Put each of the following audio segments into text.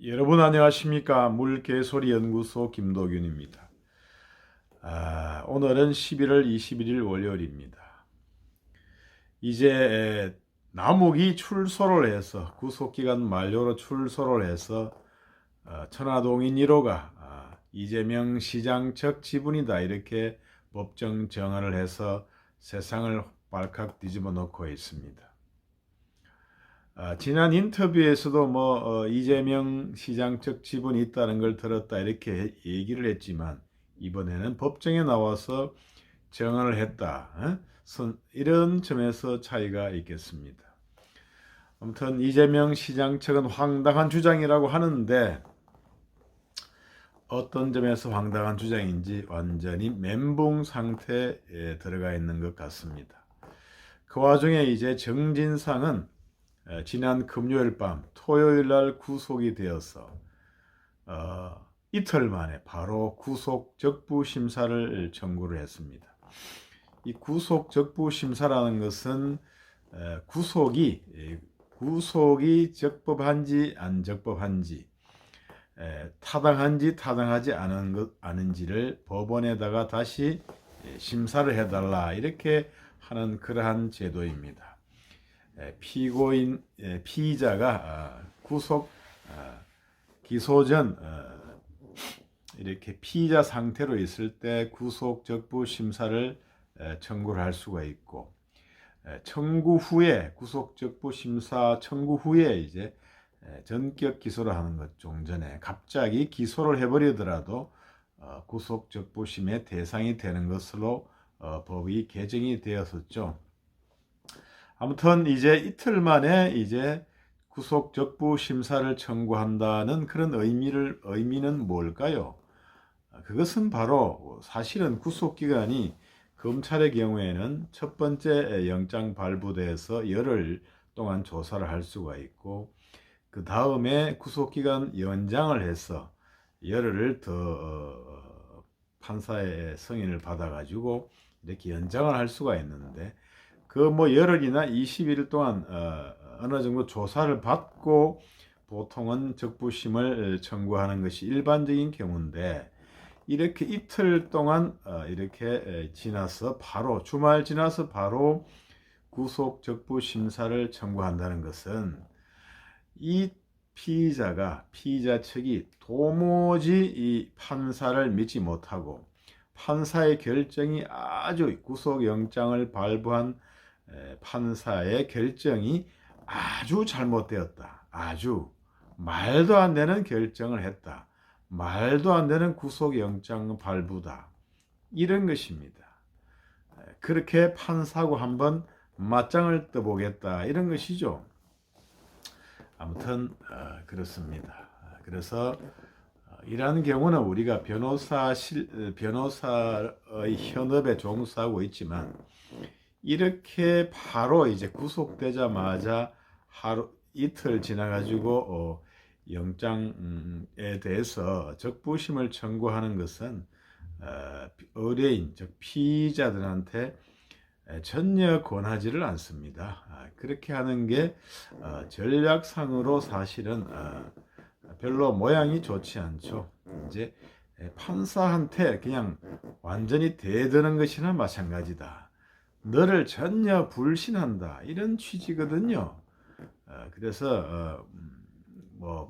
여러분 안녕하십니까? 물개소리 연구소 김도균입니다. 오늘은 11월 21일 월요일입니다. 이제 남욱이 출소를 해서 구속기간 만료로 출소를 해서 천화동인 1호가 이재명 시장 측 지분이다 이렇게 법정 정언을 해서 세상을 발칵 뒤집어 놓고 있습니다. 지난 인터뷰에서도 이재명 시장 측 지분이 있다는 걸 들었다 이렇게 얘기를 했지만 이번에는 법정에 나와서 정언을 했다. 이런 점에서 차이가 있겠습니다. 아무튼 이재명 시장 측은 황당한 주장이라고 하는데 어떤 점에서 황당한 주장인지 완전히 멘붕 상태에 들어가 있는 것 같습니다. 그 와중에 이제 정진상은 지난 금요일 밤 토요일 날 구속이 되어서 이틀 만에 바로 구속 적부 심사를 청구를 했습니다. 이 구속 적부 심사라는 것은 구속이 적법한지 안 적법한지 타당한지 타당하지 않은지를 법원에다가 다시 심사를 해달라 이렇게 하는 그러한 제도입니다. 피의자가 구속 기소 전 이렇게 피의자 상태로 있을 때 구속 적부 심사를 청구를 할 수가 있고 청구 후에 구속 적부 심사 청구 후에 이제 전격 기소를 하는 것 좀 전에 갑자기 기소를 해버리더라도 구속 적부심의 대상이 되는 것으로 법이 개정이 되었었죠. 아무튼 이제 이틀 만에 이제 구속 적부 심사를 청구한다는 그런 의미는 뭘까요? 그것은 바로 사실은 구속 기간이 검찰의 경우에는 첫 번째 영장 발부돼서 열흘 동안 조사를 할 수가 있고 그 다음에 구속 기간 연장을 해서 열흘을 더 판사의 승인을 받아가지고 이렇게 연장을 할 수가 있는데 열흘이나 20일 동안 어느 정도 조사를 받고 보통은 적부심을 청구하는 것이 일반적인 경우인데 이렇게 이틀 동안 이렇게 지나서 바로 주말 지나서 바로 구속 적부 심사를 청구한다는 것은 이 피의자 측이 도무지 이 판사를 믿지 못하고 판사의 결정이 아주 구속영장을 발부한 판사의 결정이 아주 잘못되었다. 아주 말도 안 되는 결정을 했다. 말도 안 되는 구속영장 발부다. 이런 것입니다. 그렇게 판사하고 한번 맞짱을 떠보겠다. 이런 것이죠. 아무튼 그렇습니다. 그래서 이러한 경우는 우리가 변호사의 현업에 종사하고 있지만 이렇게 바로 이제 구속되자마자 이틀 지나가지고 영장에 대해서 적부심을 청구하는 것은 의뢰인 즉 피의자들한테 전혀 권하지를 않습니다. 그렇게 하는 게 전략상으로 사실은 별로 모양이 좋지 않죠. 이제 판사한테 그냥 완전히 대드는 것이나 마찬가지다. 너를 전혀 불신한다. 이런 취지거든요. 그래서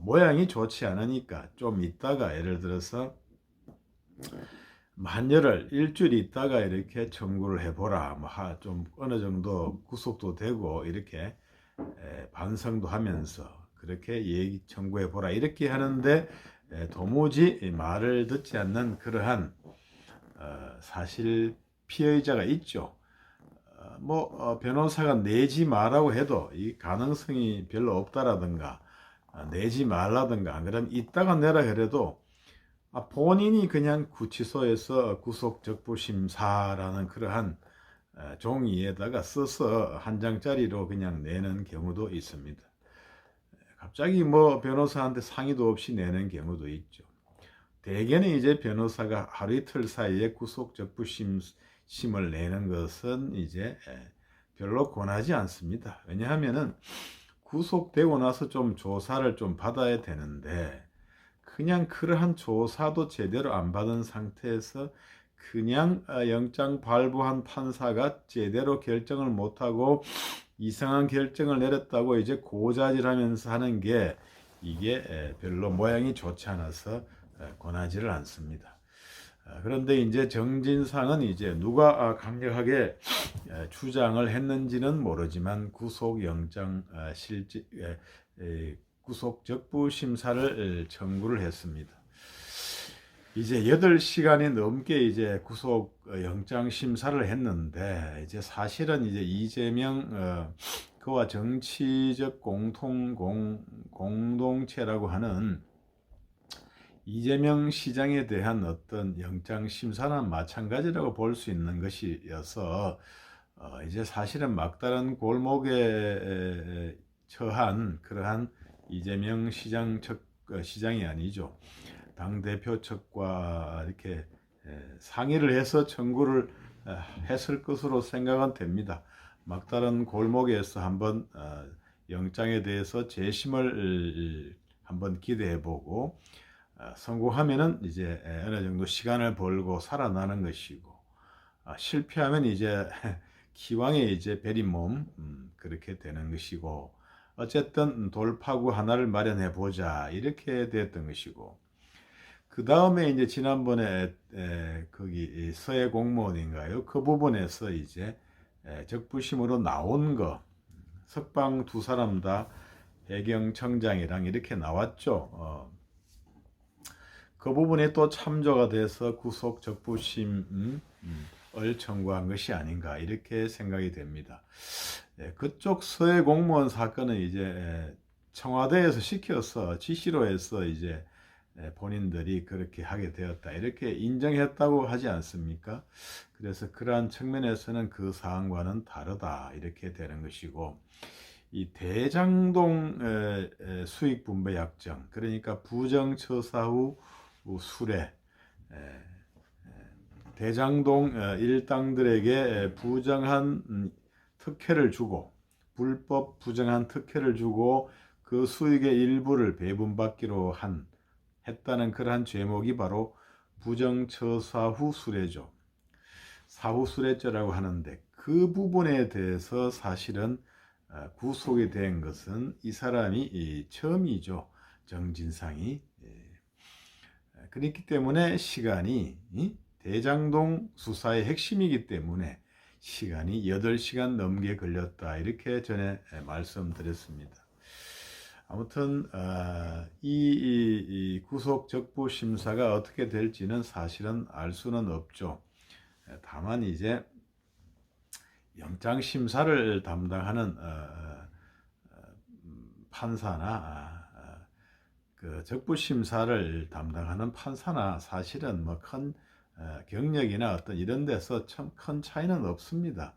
모양이 좋지 않으니까 좀 있다가 예를 들어서 만열을 일주일 있다가 이렇게 청구를 해보라. 좀 어느 정도 구속도 되고 이렇게 반성도 하면서 그렇게 얘기 청구해보라. 이렇게 하는데 도무지 말을 듣지 않는 그러한 사실 피해자가 있죠. 변호사가 내지 마라고 해도 이 가능성이 별로 없다라든가 내지 말라든가 그럼 이따가 내라 그래도 본인이 그냥 구치소에서 구속적부심사라는 그러한 종이에다가 써서 한 장짜리로 그냥 내는 경우도 있습니다. 갑자기 변호사한테 상의도 없이 내는 경우도 있죠. 대개는 이제 변호사가 하루 이틀 사이에 구속적부심을 내는 것은 이제 별로 권하지 않습니다. 왜냐하면은 구속되고 나서 좀 조사를 좀 받아야 되는데 그냥 그러한 조사도 제대로 안 받은 상태에서 그냥 영장 발부한 판사가 제대로 결정을 못하고 이상한 결정을 내렸다고 이제 고자질하면서 하는 게 이게 별로 모양이 좋지 않아서 권하지를 않습니다. 그런데 이제 정진상은 이제 누가 강력하게 주장을 했는지는 모르지만 구속영장 실질 구속 적부 심사를 청구를 했습니다. 이제 8시간이 넘게 이제 구속 영장 심사를 했는데 이제 사실은 이제 이재명 그와 정치적 공동체라고 하는 이재명 시장에 대한 어떤 영장 심사는 마찬가지라고 볼 수 있는 것이어서 이제 사실은 막다른 골목에 처한 그러한 이재명 시장이 아니죠. 당 대표 측과 이렇게 상의를 해서 청구를 했을 것으로 생각은 됩니다. 막다른 골목에서 한번 영장에 대해서 재심을 한번 기대해보고 성공하면은 이제 어느 정도 시간을 벌고 살아나는 것이고 실패하면 이제 기왕에 이제 베린 몸 그렇게 되는 것이고 어쨌든 돌파구 하나를 마련해 보자 이렇게 됐던 것이고 그 다음에 이제 지난번에 거기 서해 공무원인가요? 그 부분에서 이제 적부심으로 나온 거 석방 2사람 다 해경청장이랑 이렇게 나왔죠. 그 부분에 또 참조가 돼서 구속 적부심을 청구한 것이 아닌가 이렇게 생각이 됩니다. 그쪽 서해 공무원 사건은 이제 청와대에서 시켜서 지시로 해서 이제 본인들이 그렇게 하게 되었다 이렇게 인정했다고 하지 않습니까? 그래서 그러한 측면에서는 그 사항과는 다르다 이렇게 되는 것이고 이 대장동 수익분배약정 그러니까 부정처사 후 수뢰 대장동 일당들에게 부정한 특혜를 주고 불법 부정한 특혜를 주고 그 수익의 일부를 배분받기로 했다는 그러한 죄목이 바로 부정처사 후 수뢰죠. 사후수뢰죄라고 하는데 그 부분에 대해서 사실은 구속이 된 것은 이 사람이 처음이죠. 정진상이. 그렇기 때문에 시간이 대장동 수사의 핵심이기 때문에 시간이 8시간 넘게 걸렸다 이렇게 전에 말씀드렸습니다. 아무튼 이 구속 적부 심사가 어떻게 될지는 사실은 알 수는 없죠. 다만 이제 영장 심사를 담당하는 판사나 그 적부 심사를 담당하는 판사나 사실은 뭐 큰 경력이나 어떤 이런 데서 참 큰 차이는 없습니다.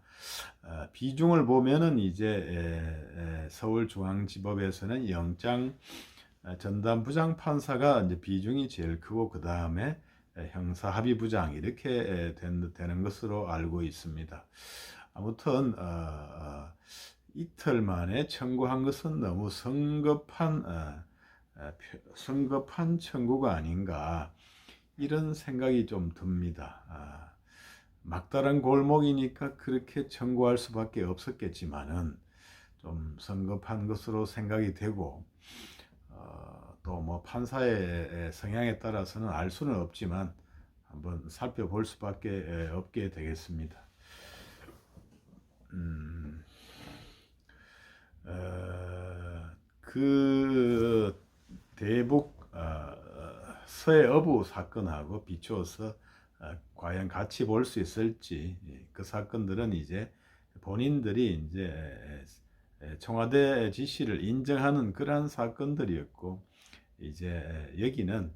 비중을 보면은 이제 서울중앙지법에서는 영장 전담부장 판사가 이제 비중이 제일 크고 그 다음에 형사합의부장 이렇게 되는 것으로 알고 있습니다. 아무튼 이틀 만에 청구한 것은 너무 성급한 청구가 아닌가 이런 생각이 좀 듭니다. 막다른 골목이니까 그렇게 청구할 수밖에 없었겠지만은 좀 성급한 것으로 생각이 되고 또 뭐 판사의 성향에 따라서는 알 수는 없지만 한번 살펴볼 수밖에 없게 되겠습니다. 그 대북 서해 어부 사건하고 비추어서 과연 같이 볼 수 있을지 그 사건들은 이제 본인들이 이제 청와대 지시를 인정하는 그러한 사건들이었고 이제 여기는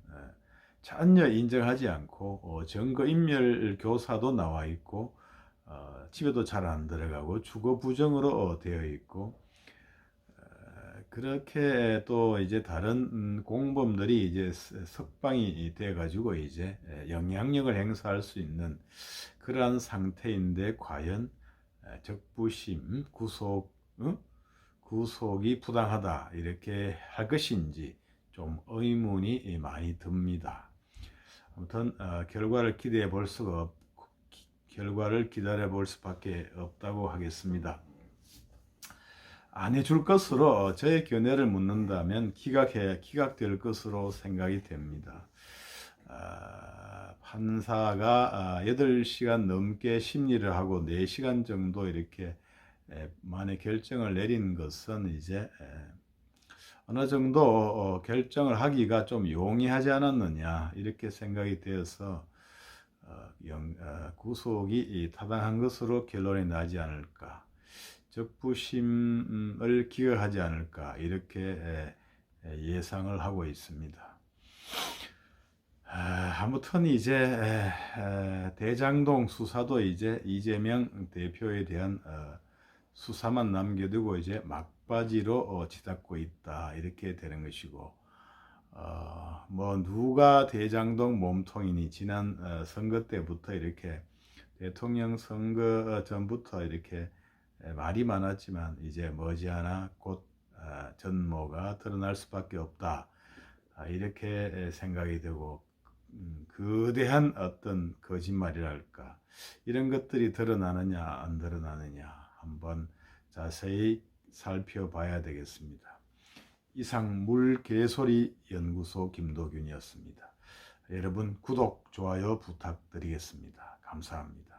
전혀 인정하지 않고 증거인멸 교사도 나와 있고 집에도 잘 안 들어가고 주거 부정으로 되어 있고 그렇게 또 이제 다른 공범들이 이제 석방이 돼 가지고 이제 영향력을 행사할 수 있는 그러한 상태인데 과연 적부심 구속 구속이 부당하다 이렇게 할 것인지 좀 의문이 많이 듭니다. 아무튼 결과를 기대해 볼 수가 결과를 기다려 볼 수밖에 없다고 하겠습니다. 안 해줄 것으로 저의 견해를 묻는다면 기각될 것으로 생각이 됩니다. 판사가 8시간 넘게 심리를 하고 4시간 정도 이렇게 만에 결정을 내린 것은 이제 어느 정도 결정을 하기가 좀 용이하지 않았느냐 이렇게 생각이 되어서 구속이 타당한 것으로 결론이 나지 않을까, 적부심을 기각하지 않을까 이렇게 예상을 하고 있습니다. 아무튼 이제 대장동 수사도 이제 이재명 대표에 대한 수사만 남겨두고 이제 막바지로 치닫고 있다 이렇게 되는 것이고, 뭐 누가 대장동 몸통이니 지난 선거 때부터 이렇게 대통령 선거 전부터 이렇게 말이 많았지만 이제 머지않아 곧 전모가 드러날 수밖에 없다 이렇게 생각이 되고, 거대한 어떤 거짓말이랄까 이런 것들이 드러나느냐 안 드러나느냐 한번 자세히 살펴봐야 되겠습니다. 이상 물개소리 연구소 김도균이었습니다. 여러분 구독, 좋아요 부탁드리겠습니다. 감사합니다.